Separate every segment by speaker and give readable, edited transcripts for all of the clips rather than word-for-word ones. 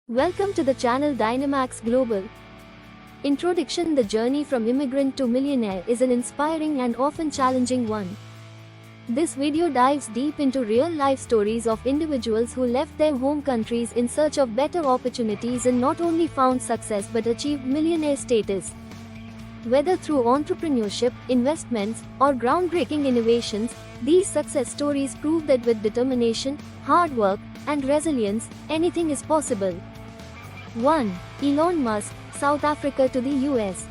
Speaker 1: Welcome to the channel Dynamax Global. Introduction: The journey from immigrant to millionaire is an inspiring and often challenging one. This video dives deep into real-life stories of individuals who left their home countries in search of better opportunities and not only found success but achieved millionaire status. Whether through entrepreneurship, investments, or groundbreaking innovations, these success stories prove that with determination, hard work, and resilience, anything is possible. 1. Elon Musk, South Africa to the US.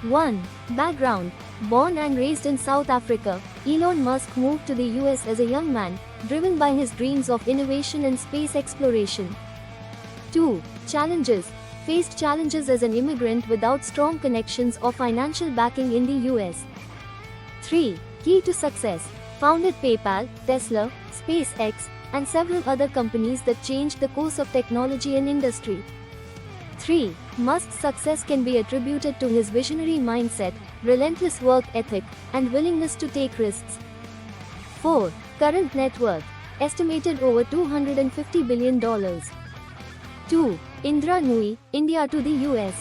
Speaker 1: 1. Background: Born and raised in South Africa, Elon Musk moved to the US as a young man, driven by his dreams of innovation and space exploration. 2. Challenges: Faced challenges as an immigrant without strong connections or financial backing in the US. 3. Key to success: Founded PayPal, Tesla, SpaceX, and several other companies that changed the course of technology and industry. 3. Musk's success can be attributed to his visionary mindset, relentless work ethic, and willingness to take risks. 4. Current net worth: estimated over $250 billion. 2. Indra Nooyi, India to the US.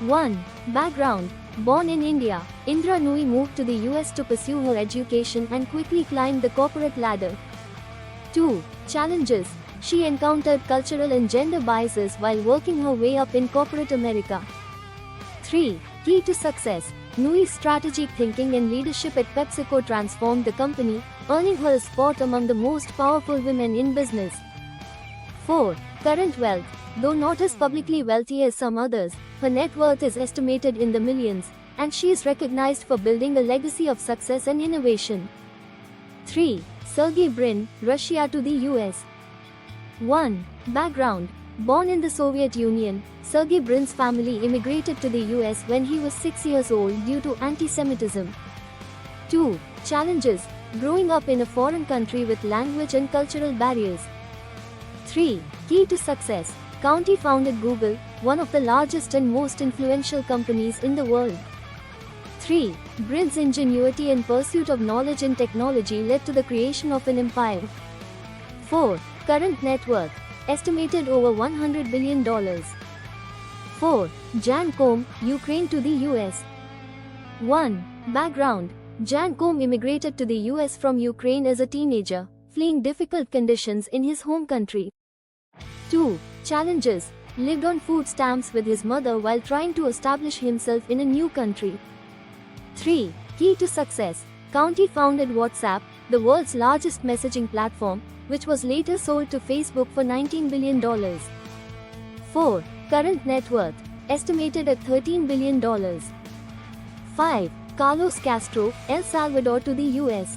Speaker 1: 1. Background: Born in India, Indra Nooyi moved to the US to pursue her education and quickly climbed the corporate ladder. 2. Challenges: She encountered cultural and gender biases while working her way up in corporate America. 3. Key to success: Nooyi's strategic thinking and leadership at PepsiCo transformed the company, earning her a spot among the most powerful women in business. 4. Current wealth: Though not as publicly wealthy as some others, her net worth is estimated in the millions, and she is recognized for building a legacy of success and innovation. 3. Sergey Brin, Russia to the US. 1. Background: Born in the Soviet Union, Sergey Brin's family immigrated to the US when he was 6 years old due to anti-Semitism. 2. Challenges: Growing up in a foreign country with language and cultural barriers. 3. Key to success: County founded Google, one of the largest and most influential companies in the world. 3. Brin's ingenuity and pursuit of knowledge and technology led to the creation of an empire. 4. Current net worth: estimated over $100 billion. 4. Jan Koum, Ukraine to the US. 1. Background: Jan Koum immigrated to the US from Ukraine as a teenager, fleeing difficult conditions in his home country. 2. Challenges: Lived on food stamps with his mother while trying to establish himself in a new country. 3. Key to success: County founded WhatsApp, the world's largest messaging platform, which was later sold to Facebook for $19 billion. 4. Current net worth: estimated at $13 billion. 5. Carlos Castro, El Salvador to the US.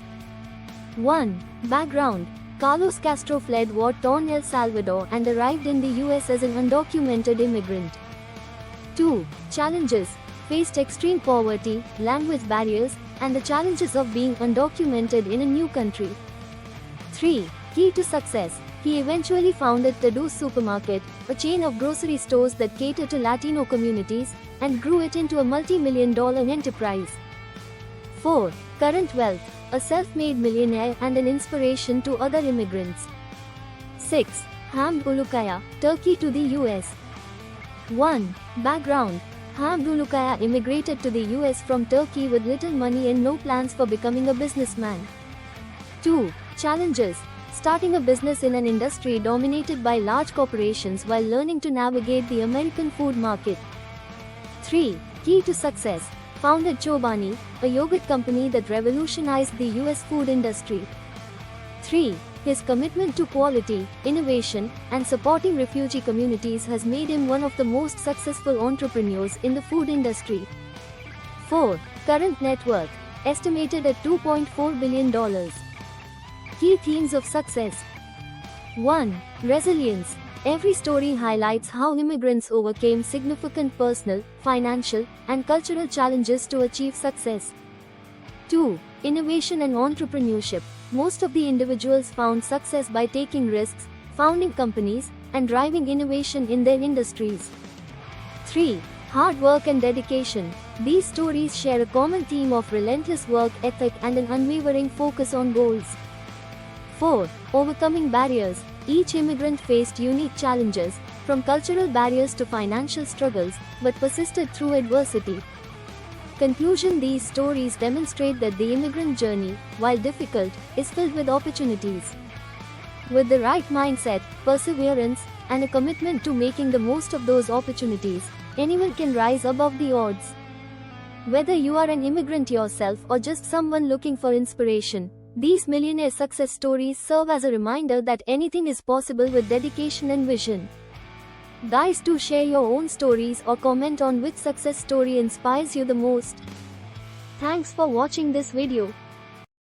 Speaker 1: 1. Background: Carlos Castro fled war-torn El Salvador and arrived in the US as an undocumented immigrant. 2. Challenges: Faced extreme poverty, language barriers, and the challenges of being undocumented in a new country. 3. Key to success: He eventually founded Tadeusz Supermarket, a chain of grocery stores that cater to Latino communities, and grew it into a multi-million-dollar enterprise. 4. Current wealth: A self-made millionaire and an inspiration to other immigrants. 6. Hamd Ulukaya, Turkey to the US. 1. Background: Hamd Ulukaya immigrated to the US from Turkey with little money and no plans for becoming a businessman. 2. Challenges: Starting a business in an industry dominated by large corporations while learning to navigate the American food market. 3. Key to success: Founded Chobani, a yogurt company that revolutionized the US food industry. 3. His commitment to quality, innovation, and supporting refugee communities has made him one of the most successful entrepreneurs in the food industry. 4. Current net worth: estimated at $2.4 billion. Key themes of success. 1. Resilience: Every story highlights how immigrants overcame significant personal, financial, and cultural challenges to achieve success. 2. Innovation and entrepreneurship: Most of the individuals found success by taking risks, founding companies, and driving innovation in their industries. 3. Hard work and dedication: These stories share a common theme of relentless work ethic and an unwavering focus on goals. 4. Overcoming barriers: Each immigrant faced unique challenges, from cultural barriers to financial struggles, but persisted through adversity. Conclusion: these stories demonstrate that the immigrant journey, while difficult, is filled with opportunities. With the right mindset, perseverance, and a commitment to making the most of those opportunities, anyone can rise above the odds. Whether you are an immigrant yourself or just someone looking for inspiration, these millionaire success stories serve as a reminder that anything is possible with dedication and vision. Guys, do share your own stories or comment on which success story inspires you the most. Thanks for watching this video.